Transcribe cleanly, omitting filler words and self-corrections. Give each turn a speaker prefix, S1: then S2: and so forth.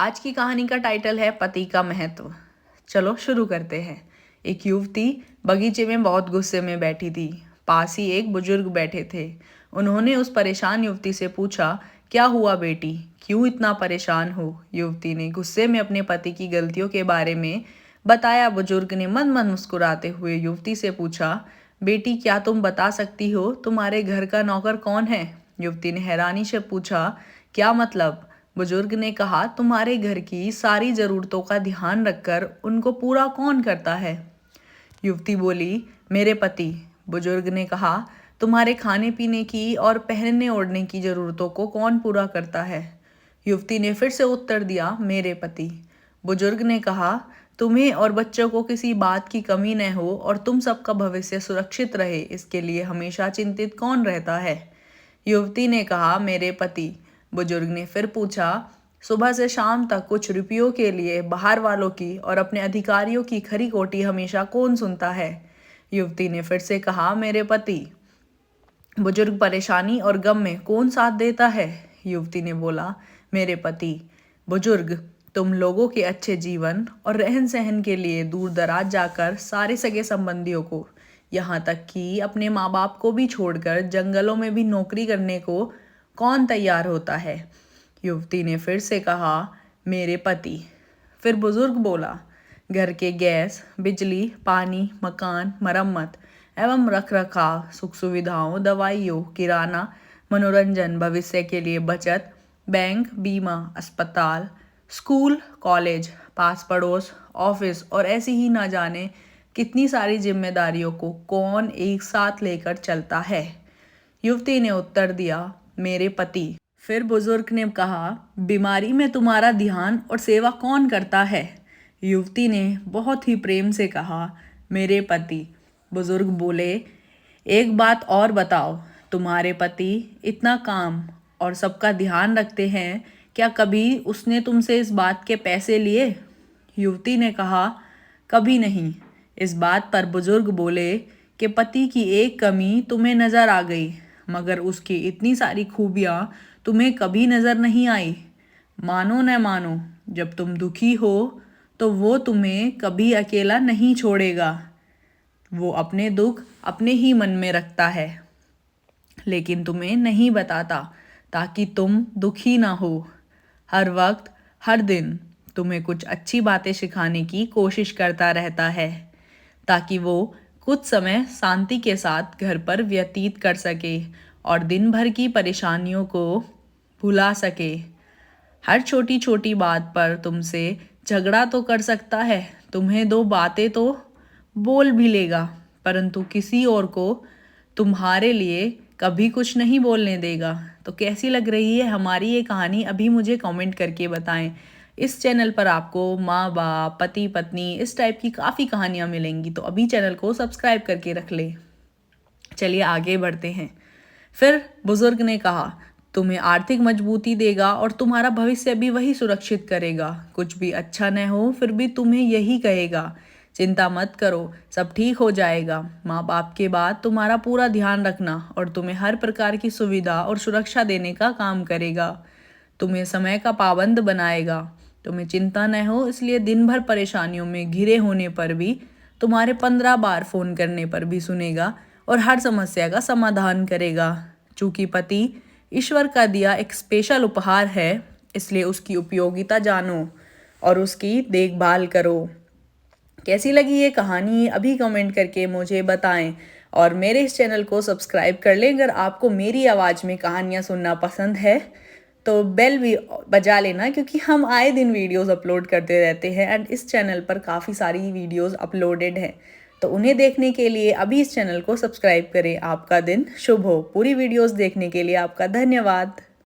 S1: आज की कहानी का टाइटल है पति का महत्व। चलो शुरू करते हैं। एक युवती बगीचे में बहुत गुस्से में बैठी थी। पास ही एक बुजुर्ग बैठे थे। उन्होंने उस परेशान युवती से पूछा, क्या हुआ बेटी, क्यों इतना परेशान हो? युवती ने गुस्से में अपने पति की गलतियों के बारे में बताया। बुजुर्ग ने मन मन मुस्कुराते हुए युवती से पूछा, बेटी क्या तुम बता सकती हो तुम्हारे घर का नौकर कौन है? युवती ने हैरानी से पूछा, क्या मतलब? बुजुर्ग ने कहा, तुम्हारे घर की सारी जरूरतों का ध्यान रखकर उनको पूरा कौन करता है? युवती बोली, मेरे पति। बुजुर्ग ने कहा, तुम्हारे खाने पीने की और पहनने ओढ़ने की जरूरतों को कौन पूरा करता है? युवती ने फिर से उत्तर दिया, मेरे पति। बुजुर्ग ने कहा, तुम्हें और बच्चों को किसी बात की कमी न हो और तुम सबका भविष्य सुरक्षित रहे, इसके लिए हमेशा चिंतित कौन रहता है? युवती ने कहा, मेरे पति। बुजुर्ग ने फिर पूछा, सुबह से शाम तक कुछ रुपयों के लिए बाहर वालों की और अपने अधिकारियों की खरी खोटी हमेशा कौन सुनता है? युवती ने फिर से कहा, मेरे पति। बुजुर्ग परेशानी और गम में कौन साथ देता है? युवती ने बोला, मेरे पति। बुजुर्ग, तुम लोगों के अच्छे जीवन और रहन सहन के लिए दूर दराज जाकर सारे सगे संबंधियों को, यहाँ तक कि अपने माँ बाप को भी छोड़कर जंगलों में भी नौकरी करने को कौन तैयार होता है? युवती ने फिर से कहा, मेरे पति। फिर बुजुर्ग बोला, घर के गैस, बिजली, पानी, मकान, मरम्मत एवं रख रखाव, सुख सुविधाओं, दवाइयों, किराना, मनोरंजन, भविष्य के लिए बचत, बैंक, बीमा, अस्पताल, स्कूल, कॉलेज, पास पड़ोस, ऑफिस और ऐसी ही ना जाने कितनी सारी जिम्मेदारियों को कौन एक साथ लेकर चलता है? युवती ने उत्तर दिया, मेरे पति। फिर बुजुर्ग ने कहा, बीमारी में तुम्हारा ध्यान और सेवा कौन करता है? युवती ने बहुत ही प्रेम से कहा, मेरे पति। बुजुर्ग बोले, एक बात और बताओ, तुम्हारे पति इतना काम और सबका ध्यान रखते हैं, क्या कभी उसने तुमसे इस बात के पैसे लिए? युवती ने कहा, कभी नहीं। इस बात पर बुजुर्ग बोले कि पति की एक कमी तुम्हें नजर आ गई, मगर उसकी इतनी सारी खूबियां तुम्हें कभी नजर नहीं आई। मानो न मानो, जब तुम दुखी हो तो वो तुम्हें कभी अकेला नहीं छोड़ेगा। वो अपने दुख अपने ही मन में रखता है, लेकिन तुम्हें नहीं बताता ताकि तुम दुखी ना हो। हर वक्त, हर दिन तुम्हें कुछ अच्छी बातें सिखाने की कोशिश करता रहता है, ताकि वो कुछ समय शांति के साथ घर पर व्यतीत कर सके और दिन भर की परेशानियों को भुला सके। हर छोटी छोटी बात पर तुमसे झगड़ा तो कर सकता है, तुम्हें दो बातें तो बोल भी लेगा, परंतु किसी और को तुम्हारे लिए कभी कुछ नहीं बोलने देगा। तो कैसी लग रही है हमारी ये कहानी? अभी मुझे कमेंट करके बताएं। इस चैनल पर आपको माँ बाप, पति पत्नी, इस टाइप की काफ़ी कहानियाँ मिलेंगी, तो अभी चैनल को सब्सक्राइब करके रख ले। चलिए आगे बढ़ते हैं। फिर बुजुर्ग ने कहा, तुम्हें आर्थिक मजबूती देगा और तुम्हारा भविष्य भी वही सुरक्षित करेगा। कुछ भी अच्छा न हो फिर भी तुम्हें यही कहेगा, चिंता मत करो, सब ठीक हो जाएगा। माँ बाप के बाद तुम्हारा पूरा ध्यान रखना और तुम्हें हर प्रकार की सुविधा और सुरक्षा देने का काम करेगा। तुम्हें समय का पाबंद बनाएगा। तुम्हें चिंता न हो, इसलिए दिन भर परेशानियों में घिरे होने पर भी तुम्हारे 15 बार फ़ोन करने पर भी सुनेगा और हर समस्या का समाधान करेगा। चूँकि पति ईश्वर का दिया एक स्पेशल उपहार है, इसलिए उसकी उपयोगिता जानो और उसकी देखभाल करो। कैसी लगी ये कहानी? अभी कमेंट करके मुझे बताएं और मेरे इस चैनल को सब्सक्राइब कर लें। अगर आपको मेरी आवाज़ में कहानियाँ सुनना पसंद है तो बेल भी बजा लेना, क्योंकि हम आए दिन वीडियोस अपलोड करते रहते हैं एंड इस चैनल पर काफ़ी सारी वीडियोस अपलोडेड हैं, तो उन्हें देखने के लिए अभी इस चैनल को सब्सक्राइब करें। आपका दिन शुभ हो। पूरी वीडियोस देखने के लिए आपका धन्यवाद।